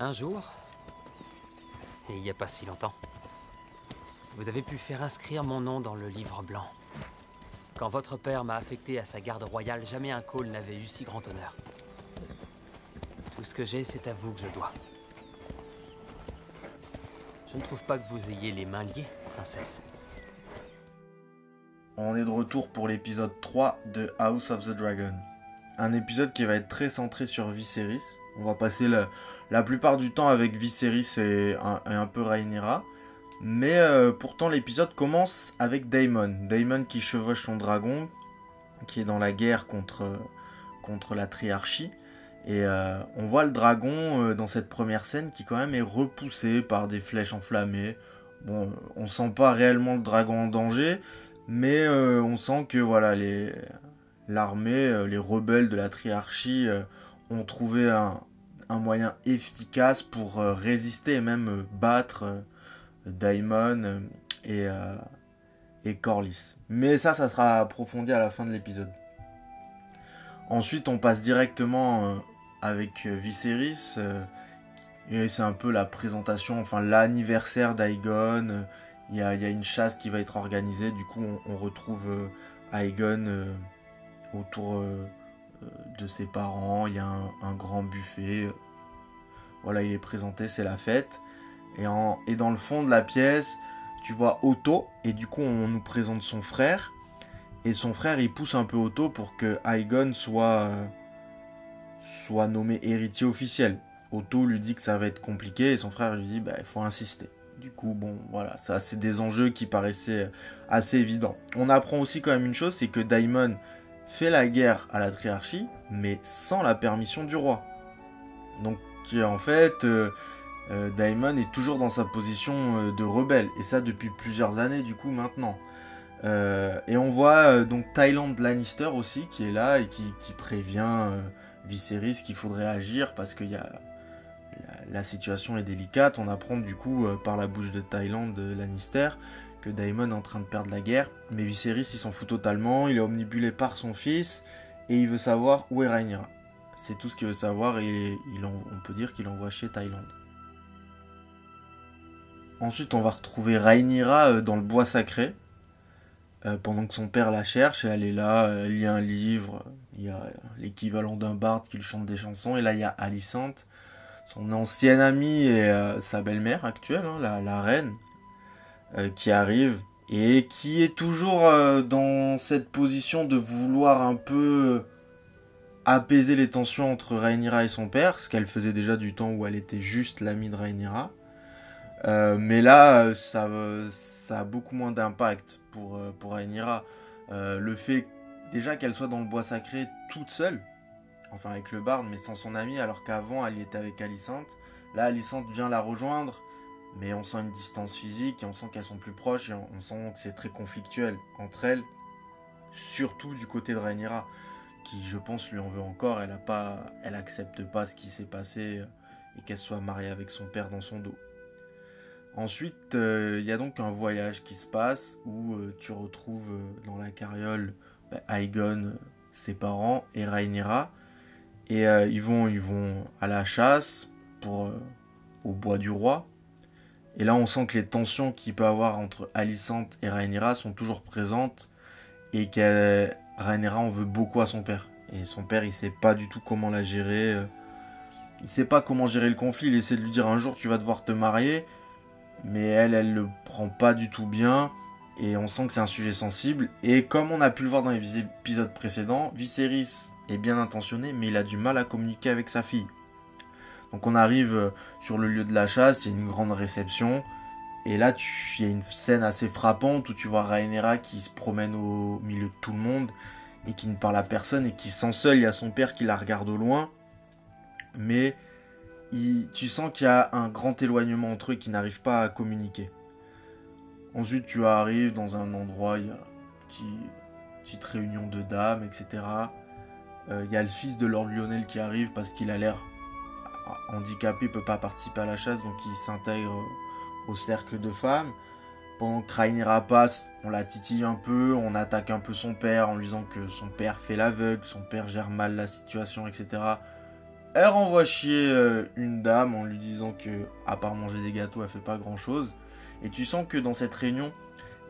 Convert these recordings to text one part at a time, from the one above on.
Un jour, et il n'y a pas si longtemps, vous avez pu faire inscrire mon nom dans le livre blanc. Quand votre père m'a affecté à sa garde royale, jamais un Cole n'avait eu si grand honneur. Tout ce que j'ai, c'est à vous que je dois. Je ne trouve pas que vous ayez les mains liées, princesse. On est de retour pour l'épisode 3 de House of the Dragon. Un épisode qui va être très centré sur Viserys. On va passer la plupart du temps avec Viserys et un peu Rhaenyra. Mais pourtant l'épisode commence avec Daemon. Daemon qui chevauche son dragon, qui est dans la guerre contre la Triarchie. Et on voit le dragon dans cette première scène qui quand même est repoussé par des flèches enflammées. Bon, on sent pas réellement le dragon en danger, mais on sent que voilà, l'armée, les rebelles de la Triarchie ont trouvé un moyen efficace pour résister et même battre Daemon et Corlys. Mais ça sera approfondi à la fin de l'épisode. Ensuite, on passe directement avec Viserys, et c'est un peu la présentation, enfin l'anniversaire d'Aegon. Il y a une chasse qui va être organisée, du coup on retrouve Aegon autour de ses parents. Il y a un grand buffet, voilà, il est présenté, c'est la fête. Et dans le fond de la pièce, tu vois Otto, et du coup on nous présente son frère. Et son frère, il pousse un peu Otto pour que Aegon soit nommé héritier officiel. Otto lui dit que ça va être compliqué, et son frère lui dit il faut insister. Du coup, bon, voilà, ça c'est des enjeux qui paraissaient assez évidents. On apprend aussi quand même une chose, c'est que Daemon fait la guerre à la Triarchie, mais sans la permission du roi. Donc en fait, Daemon est toujours dans sa position de rebelle, et ça depuis plusieurs années du coup maintenant. Et on voit donc Tywin Lannister aussi qui est là et qui prévient Viserys qu'il faudrait agir parce que la situation est délicate. On apprend du coup par la bouche de Tywin Lannister que Daemon est en train de perdre la guerre, mais Viserys il s'en fout totalement, il est omnibulé par son fils et il veut savoir où est Rhaenyra. C'est tout ce qu'il veut savoir, et on peut dire qu'il envoie chez Tywin. Ensuite on va retrouver Rhaenyra dans le bois sacré. Pendant que son père la cherche, et elle est là, elle lit un livre, il y a l'équivalent d'un barde qui lui chante des chansons, et là il y a Alicente, son ancienne amie et sa belle-mère actuelle, la reine, qui arrive, et qui est toujours dans cette position de vouloir un peu apaiser les tensions entre Rhaenyra et son père, ce qu'elle faisait déjà du temps où elle était juste l'amie de Rhaenyra. Mais là, ça a beaucoup moins d'impact pour Rhaenyra. Le fait déjà qu'elle soit dans le bois sacré toute seule, enfin avec le barde, mais sans son ami, alors qu'avant elle y était avec Alicente. Là, Alicente vient la rejoindre, mais on sent une distance physique, et on sent qu'elles sont plus proches, et on sent que c'est très conflictuel entre elles, surtout du côté de Rhaenyra, qui je pense lui en veut encore. Elle accepte pas ce qui s'est passé et qu'elle soit mariée avec son père dans son dos. Ensuite, il y a donc un voyage qui se passe où tu retrouves dans la carriole Aegon, ses parents et Rhaenyra. Et ils vont à la chasse au bois du roi. Et là, on sent que les tensions qu'il peut y avoir entre Alicente et Rhaenyra sont toujours présentes, et que Rhaenyra en veut beaucoup à son père. Et son père, il sait pas du tout comment la gérer. Il sait pas comment gérer le conflit. Il essaie de lui dire un jour tu vas devoir te marier. Mais elle le prend pas du tout bien, et on sent que c'est un sujet sensible. Et comme on a pu le voir dans les épisodes précédents, Viserys est bien intentionné, mais il a du mal à communiquer avec sa fille. Donc on arrive sur le lieu de la chasse, il y a une grande réception, et là il y a une scène assez frappante où tu vois Rhaenyra qui se promène au milieu de tout le monde, et qui ne parle à personne, et qui se sent seule. Il y a son père qui la regarde au loin, mais tu sens qu'il y a un grand éloignement entre eux, qui n'arrivent pas à communiquer. Ensuite, tu arrives dans un endroit, il y a une petite réunion de dames, etc. Il y a le fils de Lord Lionel qui arrive parce qu'il a l'air handicapé, il peut pas participer à la chasse, donc il s'intègre au cercle de femmes. Pendant que Rhaenyra passe, on la titille un peu, on attaque un peu son père en lui disant que son père fait l'aveugle, son père gère mal la situation, etc. Elle renvoie chier une dame en lui disant que, à part manger des gâteaux, elle fait pas grand chose. Et tu sens que dans cette réunion,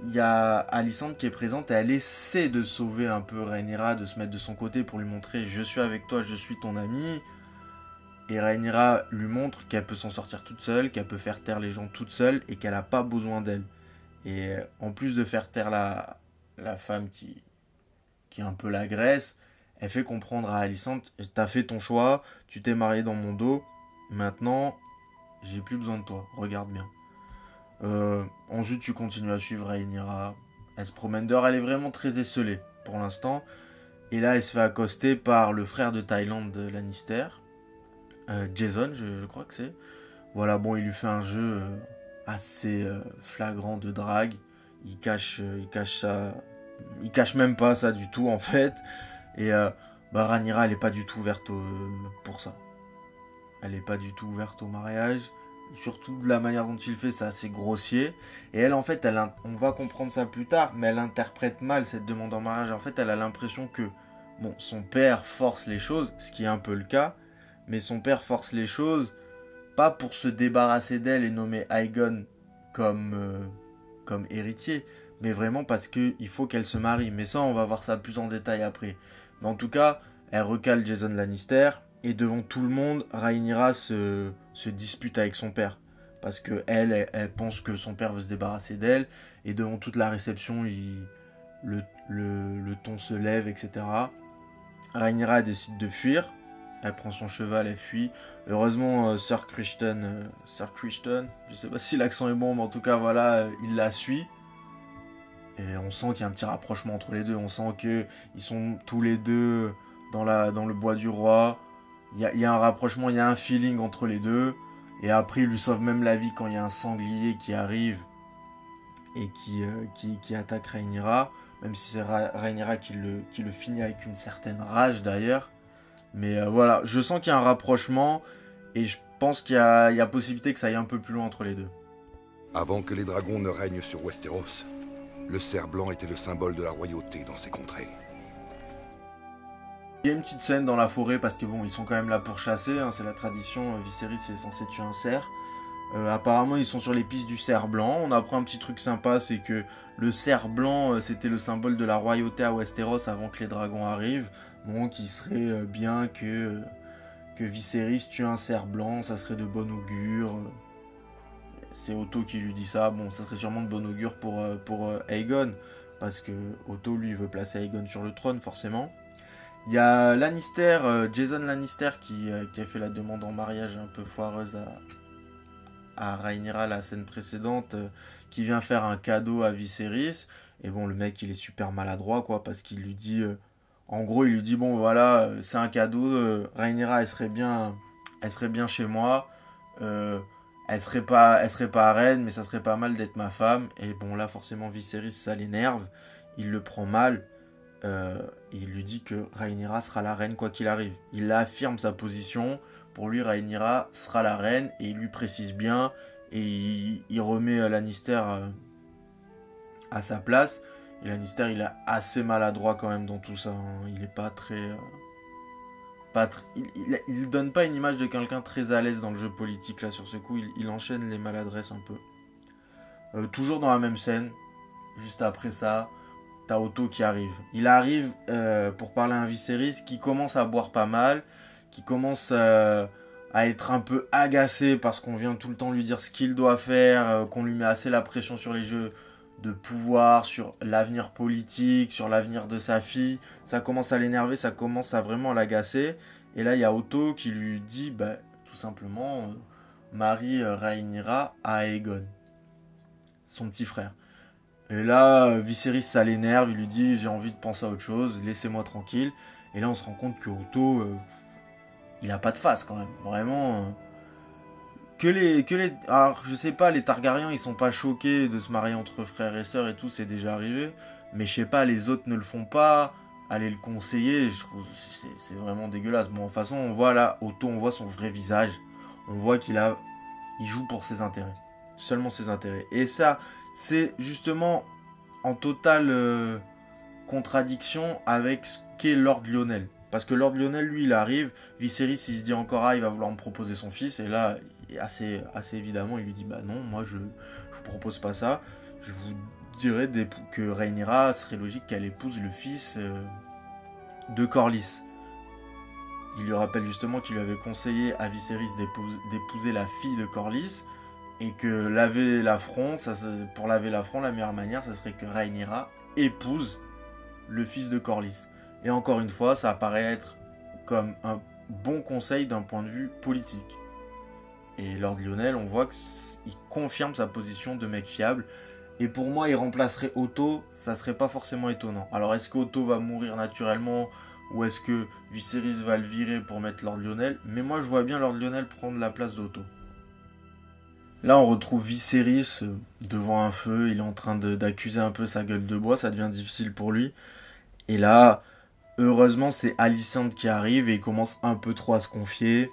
il y a Alicente qui est présente et elle essaie de sauver un peu Rhaenyra, de se mettre de son côté pour lui montrer je suis avec toi, je suis ton ami. Et Rhaenyra lui montre qu'elle peut s'en sortir toute seule, qu'elle peut faire taire les gens toute seule et qu'elle n'a pas besoin d'elle. Et en plus de faire taire la femme qui un peu l'agresse, elle fait comprendre à Alicente, t'as fait ton choix, tu t'es marié dans mon dos, maintenant j'ai plus besoin de toi, regarde bien. Ensuite tu continues à suivre Rhaenyra, elle se promène dehors, elle est vraiment très esselée pour l'instant, et là elle se fait accoster par le frère de Thaïlande de Lannister, Jason je crois que c'est. Voilà, bon, il lui fait un jeu assez flagrant de drague, il cache ça, il cache même pas ça du tout en fait. Et Rhaenyra, elle est pas du tout ouverte pour ça. Elle est pas du tout ouverte au mariage. Surtout de la manière dont il fait, c'est assez grossier. Et elle, en fait, on va comprendre ça plus tard, mais elle interprète mal cette demande en mariage. En fait, elle a l'impression que bon, son père force les choses, ce qui est un peu le cas, mais son père force les choses pas pour se débarrasser d'elle et nommer Aegon comme héritier, mais vraiment parce qu'il faut qu'elle se marie. Mais ça, on va voir ça plus en détail après. Mais en tout cas, elle recale Jason Lannister, et devant tout le monde, Rhaenyra se dispute avec son père. Parce que elle pense que son père veut se débarrasser d'elle, et devant toute la réception, le ton se lève, etc. Rhaenyra décide de fuir, elle prend son cheval, elle fuit. Heureusement, Sir Criston, je sais pas si l'accent est bon, mais en tout cas, voilà, il la suit. Et on sent qu'il y a un petit rapprochement entre les deux. On sent qu'ils sont tous les deux dans le bois du roi. Il y a un rapprochement, il y a un feeling entre les deux. Et après, il lui sauve même la vie quand il y a un sanglier qui arrive et qui attaque Rhaenyra. Même si c'est Rhaenyra qui le finit avec une certaine rage d'ailleurs. Mais voilà, je sens qu'il y a un rapprochement et je pense qu'il y a possibilité que ça aille un peu plus loin entre les deux. Avant que les dragons ne règnent sur Westeros, le cerf blanc était le symbole de la royauté dans ces contrées. Il y a une petite scène dans la forêt parce que bon, ils sont quand même là pour chasser, hein, c'est la tradition, Viserys est censé tuer un cerf. Apparemment, ils sont sur les pistes du cerf blanc. On apprend un petit truc sympa, c'est que le cerf blanc, c'était le symbole de la royauté à Westeros avant que les dragons arrivent. Donc, il serait bien que Viserys tue un cerf blanc, ça serait de bon augure. C'est Otto qui lui dit ça. Bon, ça serait sûrement de bon augure pour Aegon, parce que Otto, lui, veut placer Aegon sur le trône, forcément. Il y a Lannister, Jason Lannister, qui a fait la demande en mariage un peu foireuse à Rhaenyra la scène précédente, qui vient faire un cadeau à Viserys. Et bon, le mec, il est super maladroit, quoi, parce qu'il lui dit... en gros, il lui dit, bon, voilà, c'est un cadeau, Rhaenyra, elle serait bien chez moi, elle serait pas reine, mais ça serait pas mal d'être ma femme. Et bon, là, forcément, Viserys, ça l'énerve, il le prend mal, il lui dit que Rhaenyra sera la reine quoi qu'il arrive. Il affirme sa position. Pour lui, Rhaenyra sera la reine, et il lui précise bien, et il remet Lannister à sa place. Et Lannister, il est assez maladroit quand même dans tout ça, hein. Il est pas très... il donne pas une image de quelqu'un très à l'aise dans le jeu politique, là, sur ce coup. Il enchaîne les maladresses un peu. Toujours dans la même scène, juste après ça, t'as Otto qui arrive. Il arrive pour parler à un Viserys qui commence à boire pas mal, qui commence à être un peu agacé parce qu'on vient tout le temps lui dire ce qu'il doit faire, qu'on lui met assez la pression sur les jeux de pouvoir, sur l'avenir politique, sur l'avenir de sa fille. Ça commence à l'énerver, ça commence à vraiment l'agacer. Et là, il y a Otto qui lui dit, tout simplement, marie Rhaenyra à Aegon, son petit frère. Et là, Viserys, ça l'énerve, il lui dit, j'ai envie de penser à autre chose, laissez-moi tranquille. Et là, on se rend compte que Otto... il a pas de face quand même, vraiment. Alors, je sais pas, les Targaryens, ils sont pas choqués de se marier entre frères et sœurs et tout, c'est déjà arrivé. Mais je sais pas, les autres ne le font pas. Allez le conseiller, je trouve c'est vraiment dégueulasse. Bon, de toute façon, on voit là, Otto, on voit son vrai visage. On voit il joue pour ses intérêts. Seulement ses intérêts. Et ça, c'est justement en totale contradiction avec ce qu'est Lord Lionel. Parce que Lord Lionel, lui, il arrive, Viserys, il se dit encore, ah, il va vouloir me proposer son fils, et là, assez évidemment, il lui dit, bah non, moi, je vous propose pas ça, je vous dirais que Rhaenyra serait logique qu'elle épouse le fils de Corlys. Il lui rappelle justement qu'il lui avait conseillé à Viserys d'épouser la fille de Corlys, et que laver l'affront, pour laver l'affront, la meilleure manière, ça serait que Rhaenyra épouse le fils de Corlys. Et encore une fois, ça apparaît être comme un bon conseil d'un point de vue politique. Et Lord Lionel, on voit qu'il confirme sa position de mec fiable. Et pour moi, il remplacerait Otto, ça serait pas forcément étonnant. Alors, est-ce qu'Otto va mourir naturellement, ou est-ce que Viserys va le virer pour mettre Lord Lionel? Mais moi, je vois bien Lord Lionel prendre la place d'Otto. Là, on retrouve Viserys devant un feu. Il est en train d'accuser un peu sa gueule de bois. Ça devient difficile pour lui. Et là, heureusement, c'est Alicente qui arrive et il commence un peu trop à se confier.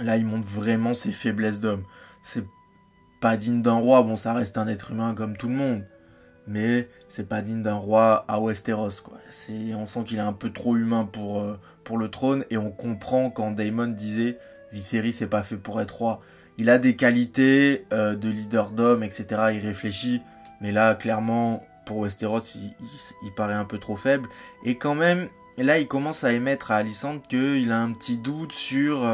Là, il montre vraiment ses faiblesses d'homme. C'est pas digne d'un roi. Bon, ça reste un être humain comme tout le monde. Mais c'est pas digne d'un roi à Westeros, quoi. On sent qu'il est un peu trop humain pour le trône. Et on comprend quand Daemon disait Viserys n'est pas fait pour être roi. Il a des qualités de leader d'homme, etc. Il réfléchit. Mais là, clairement, pour Westeros, il paraît un peu trop faible. Et quand même, là, il commence à émettre à Alicente qu'il a un petit doute sur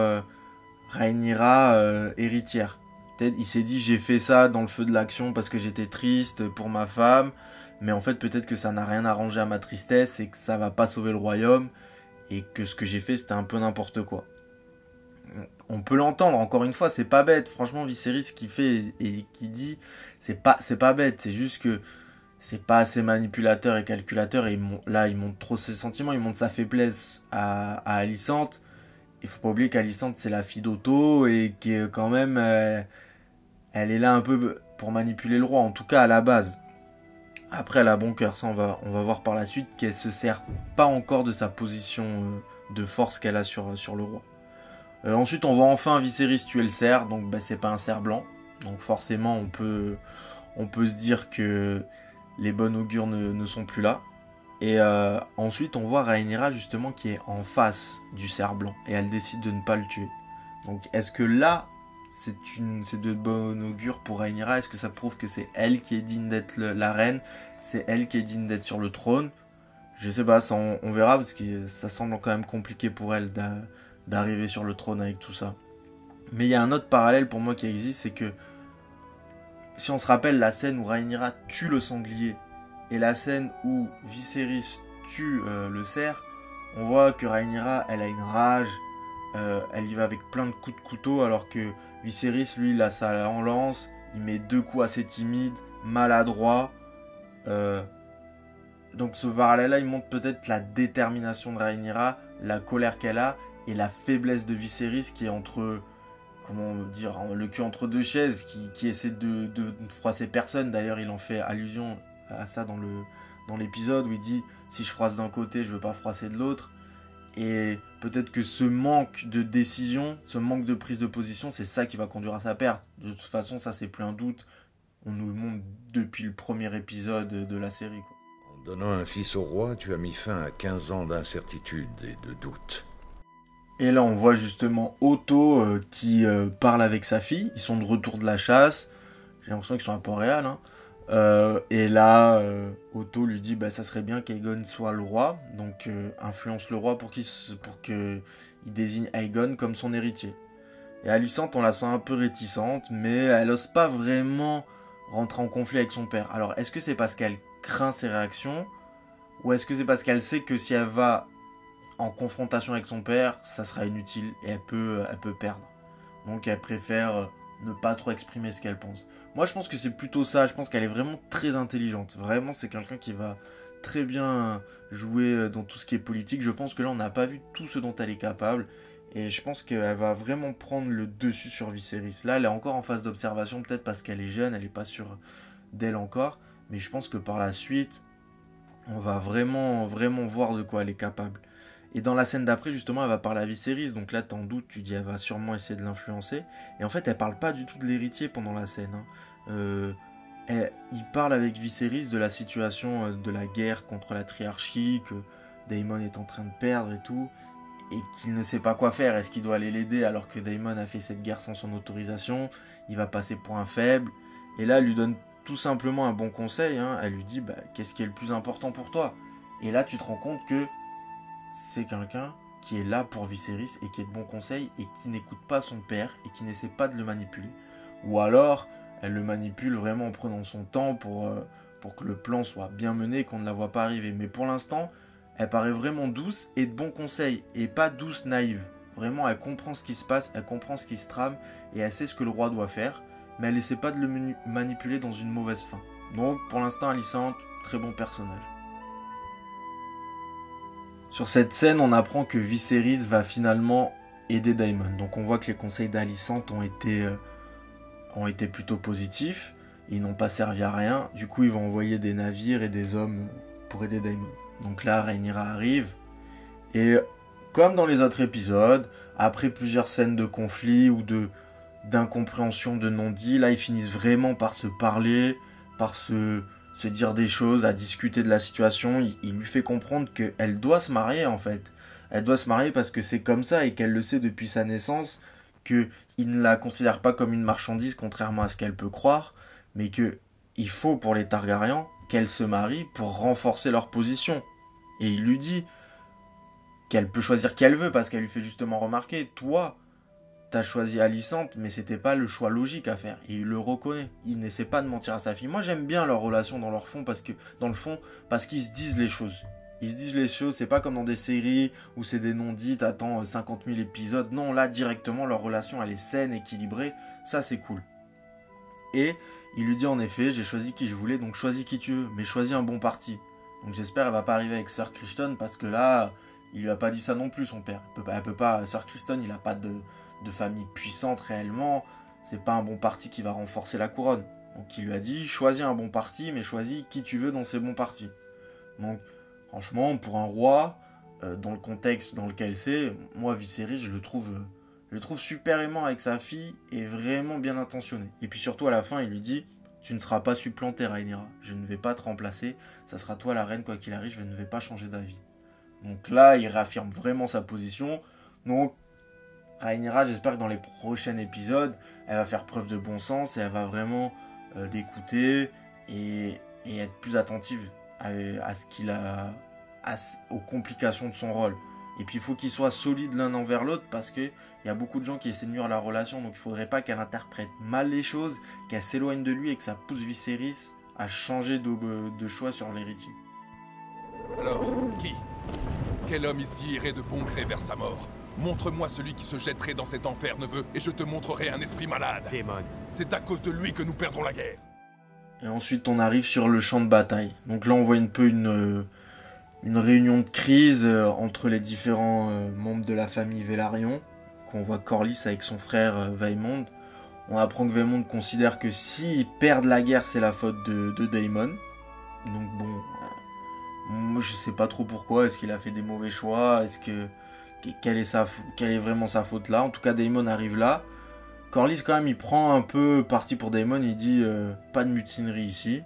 Rhaenyra héritière. Peut-être il s'est dit, j'ai fait ça dans le feu de l'action parce que j'étais triste pour ma femme. Mais en fait, peut-être que ça n'a rien arrangé à ma tristesse et que ça va pas sauver le royaume. Et que ce que j'ai fait, c'était un peu n'importe quoi. On peut l'entendre, encore une fois, c'est pas bête. Franchement, Viserys, ce qu'il fait et qui dit, c'est pas bête. C'est juste que c'est pas assez manipulateur et calculateur. Et là, il montre trop ses sentiments, il montre sa faiblesse à Alicente. Il faut pas oublier qu'Alicente, c'est la fille d'Otto et que quand même, elle est là un peu pour manipuler le roi, en tout cas à la base. Après, elle a bon cœur, ça on va voir par la suite qu'elle se sert pas encore de sa position de force qu'elle a sur le roi. Ensuite, on voit enfin Viserys tuer le cerf, donc c'est pas un cerf blanc. Donc forcément, on peut se dire que les bonnes augures ne sont plus là. Et ensuite, on voit Rhaenyra justement qui est en face du cerf blanc, et elle décide de ne pas le tuer. Donc est-ce que là, c'est de bonne augure pour Rhaenyra? Est-ce que ça prouve que c'est elle qui est digne d'être la reine? C'est elle qui est digne d'être sur le trône? Je sais pas, ça, on verra, parce que ça semble quand même compliqué pour elle d'arriver sur le trône avec tout ça. Mais il y a un autre parallèle pour moi qui existe, c'est que si on se rappelle la scène où Rhaenyra tue le sanglier et la scène où Viserys tue le cerf, on voit que Rhaenyra, elle a une rage, elle y va avec plein de coups de couteau, alors que Viserys, lui, il a ça en lance, il met 2 coups assez timides, maladroits. Donc ce parallèle-là, il montre peut-être la détermination de Rhaenyra, la colère qu'elle a, et la faiblesse de Viserys qui est le cul entre deux chaises, qui essaie de froisser personne. D'ailleurs, il en fait allusion à ça dans l'épisode où il dit « Si je froisse d'un côté, je veux pas froisser de l'autre ». Et peut-être que ce manque de décision, ce manque de prise de position, c'est ça qui va conduire à sa perte. De toute façon, ça c'est plus un doute. On nous le montre depuis le premier épisode de la série, quoi. En donnant un fils au roi, tu as mis fin à 15 ans d'incertitude et de doute. Et là, on voit justement Otto qui parle avec sa fille. Ils sont de retour de la chasse. J'ai l'impression qu'ils sont à Port-Réal. Et là, Otto lui dit ça serait bien qu'Aegon soit le roi. Donc, influence le roi pour qu'il désigne Aegon comme son héritier. Et Alicente, on la sent un peu réticente, mais elle n'ose pas vraiment rentrer en conflit avec son père. Alors, est-ce que c'est parce qu'elle craint ses réactions? Ou est-ce que c'est parce qu'elle sait que si elle va en confrontation avec son père, ça sera inutile et elle peut perdre. Donc elle préfère ne pas trop exprimer ce qu'elle pense. Moi je pense que c'est plutôt ça, je pense qu'elle est vraiment très intelligente. Vraiment c'est quelqu'un qui va très bien jouer dans tout ce qui est politique. Je pense que là on n'a pas vu tout ce dont elle est capable. Et je pense qu'elle va vraiment prendre le dessus sur Viserys. Là elle est encore en phase d'observation, peut-être parce qu'elle est jeune, elle n'est pas sûre d'elle encore. Mais je pense que par la suite, on va vraiment voir de quoi elle est capable. Et dans la scène d'après, justement, elle va parler à Viserys. Donc là, t'en doutes, tu dis, elle va sûrement essayer de l'influencer. Et en fait, elle parle pas du tout de l'héritier pendant la scène. Il parle avec Viserys de la situation de la guerre contre la triarchie, que Daemon est en train de perdre et tout, et qu'il ne sait pas quoi faire. Est-ce qu'il doit aller l'aider alors que Daemon a fait cette guerre sans son autorisation? Il va passer pour un faible. Et là, elle lui donne tout simplement un bon conseil. Elle lui dit, qu'est-ce qui est le plus important pour toi? Et là, tu te rends compte que c'est quelqu'un qui est là pour Viserys et qui est de bons conseils et qui n'écoute pas son père et qui n'essaie pas de le manipuler. Ou alors, elle le manipule vraiment en prenant son temps pour que le plan soit bien mené et qu'on ne la voit pas arriver. Mais pour l'instant, elle paraît vraiment douce et de bons conseils, et pas douce naïve. Vraiment, elle comprend ce qui se passe, elle comprend ce qui se trame, et elle sait ce que le roi doit faire, mais elle essaie pas de le manipuler dans une mauvaise fin. Donc, pour l'instant, Alicente, très bon personnage. Sur cette scène, on apprend que Viserys va finalement aider Daemon. Donc on voit que les conseils d'Alicente ont été plutôt positifs. Ils n'ont pas servi à rien. Du coup, ils vont envoyer des navires et des hommes pour aider Daemon. Donc là, Rhaenyra arrive. Et comme dans les autres épisodes, après plusieurs scènes de conflit ou d'incompréhension, de non-dit, là, ils finissent vraiment par se parler, par se dire des choses, à discuter de la situation. Il lui fait comprendre qu'elle doit se marier, en fait. Elle doit se marier parce que c'est comme ça et qu'elle le sait depuis sa naissance, qu'il ne la considère pas comme une marchandise, contrairement à ce qu'elle peut croire, mais qu'il faut pour les Targaryens qu'elle se marie pour renforcer leur position. Et il lui dit qu'elle peut choisir qui elle veut parce qu'elle lui fait justement remarquer, toi, t'as choisi Alicente, mais c'était pas le choix logique à faire. Et il le reconnaît. Il n'essaie pas de mentir à sa fille. Moi, j'aime bien leur relation dans le fond parce qu'ils se disent les choses. Ils se disent les choses, c'est pas comme dans des séries où c'est des non-dits, t'attends 50 000 épisodes. Non, là, directement, leur relation, elle est saine, équilibrée. Ça, c'est cool. Et il lui dit en effet, j'ai choisi qui je voulais, donc choisis qui tu veux, mais choisis un bon parti. Donc j'espère qu'elle va pas arriver avec Sir Criston, parce que là, il lui a pas dit ça non plus, son père. Elle peut pas, Sir Criston, il a pas de famille puissante réellement, c'est pas un bon parti qui va renforcer la couronne. Donc il lui a dit, choisis un bon parti, mais choisis qui tu veux dans ces bons partis. Donc franchement, pour un roi, dans le contexte dans lequel c'est, moi Viserys, je le trouve super aimant avec sa fille et vraiment bien intentionné. Et puis surtout à la fin, il lui dit, tu ne seras pas supplantée, Rhaenyra, je ne vais pas te remplacer, ça sera toi la reine quoi qu'il arrive, je ne vais pas changer d'avis. Donc là, il réaffirme vraiment sa position. Donc Rhaenyra, j'espère que dans les prochains épisodes, elle va faire preuve de bon sens et elle va vraiment l'écouter et être plus attentive à ce qu'il a, aux complications de son rôle. Et puis il faut qu'ils soient solides l'un envers l'autre parce qu'il y a beaucoup de gens qui essaient de nuire à la relation, donc il ne faudrait pas qu'elle interprète mal les choses, qu'elle s'éloigne de lui et que ça pousse Viserys à changer de choix sur l'héritier. Alors, qui? Quel homme ici irait de bon gré vers sa mort? Montre-moi celui qui se jetterait dans cet enfer, neveu, et je te montrerai un esprit malade. Daemon. C'est à cause de lui que nous perdons la guerre. Et ensuite, on arrive sur le champ de bataille. Donc là, on voit un peu une réunion de crise entre les différents membres de la famille Velaryon. On voit Corlys avec son frère Vaemond. On apprend que Vaemond considère que s'ils perdent la guerre, c'est la faute de Daemon. Donc bon, moi je sais pas trop pourquoi. Est-ce qu'il a fait des mauvais choix? Quelle est vraiment sa faute là? En tout cas, Daemon arrive là. Corlys quand même, il prend un peu parti pour Daemon. Il dit pas de mutinerie ici.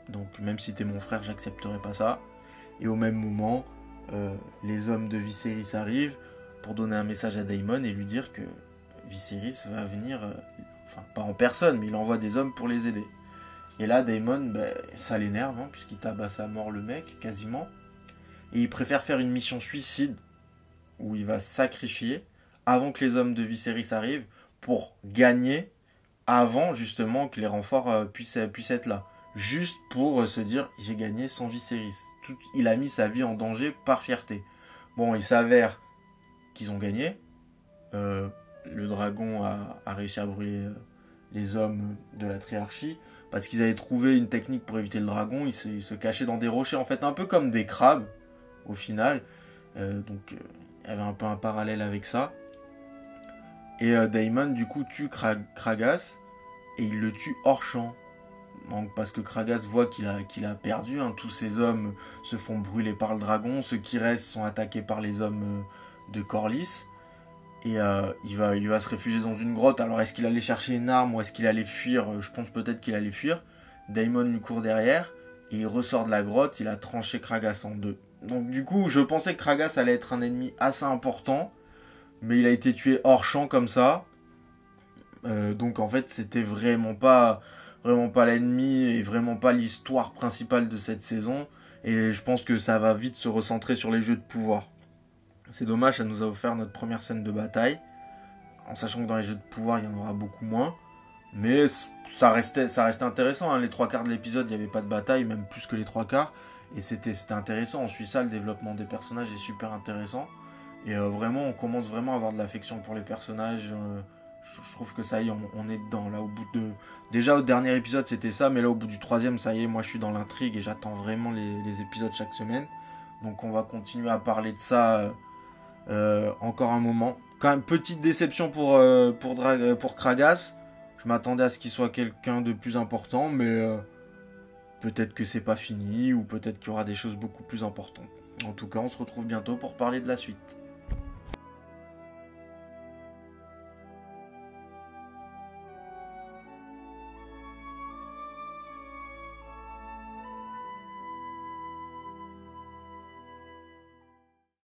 Donc même si t'es mon frère, j'accepterai pas ça. Et au même moment, les hommes de Viserys arrivent pour donner un message à Daemon et lui dire que Viserys va venir, enfin pas en personne, mais il envoie des hommes pour les aider. Et là, Daemon, ça l'énerve, puisqu'il tabasse à mort le mec, quasiment. Et il préfère faire une mission suicide, où il va se sacrifier, avant que les hommes de Viserys arrivent, pour gagner, avant justement que les renforts puissent être là. Juste pour se dire, j'ai gagné sans Viserys. Il a mis sa vie en danger par fierté. Bon, il s'avère qu'ils ont gagné. Le dragon a réussi à brûler les hommes de la triarchie. Parce qu'ils avaient trouvé une technique pour éviter le dragon. Ils se cachaient dans des rochers, en fait, un peu comme des crabes, au final. Donc, il y avait un peu un parallèle avec ça. Et Daemon, du coup, tue Kragas. Et il le tue hors champ. Donc, parce que Kragas voit qu'il a perdu. Tous ses hommes se font brûler par le dragon. Ceux qui restent sont attaqués par les hommes de Corlys. Et il va se réfugier dans une grotte. Alors, est-ce qu'il allait chercher une arme ou est-ce qu'il allait fuir? Je pense peut-être qu'il allait fuir. Daemon lui court derrière. Et il ressort de la grotte. Il a tranché Kragas en deux. Donc du coup, je pensais que Kragas allait être un ennemi assez important, mais il a été tué hors champ comme ça. Donc en fait, c'était vraiment pas l'ennemi et vraiment pas l'histoire principale de cette saison. Et je pense que ça va vite se recentrer sur les jeux de pouvoir. C'est dommage, ça nous a offert notre première scène de bataille, en sachant que dans les jeux de pouvoir, il y en aura beaucoup moins. Mais ça restait intéressant, hein. Les 3/4 de l'épisode, il n'y avait pas de bataille, même plus que les 3/4. Et c'était intéressant, on suit ça, le développement des personnages est super intéressant. Et vraiment, on commence vraiment à avoir de l'affection pour les personnages. Je trouve que ça y est, on est dedans. Là, déjà au dernier épisode, c'était ça, mais là, au bout du 3e, ça y est, moi, je suis dans l'intrigue et j'attends vraiment les épisodes chaque semaine. Donc, on va continuer à parler de ça encore un moment. Quand même, petite déception pour Kragas. Je m'attendais à ce qu'il soit quelqu'un de plus important, mais peut-être que c'est pas fini, ou peut-être qu'il y aura des choses beaucoup plus importantes. En tout cas, on se retrouve bientôt pour parler de la suite.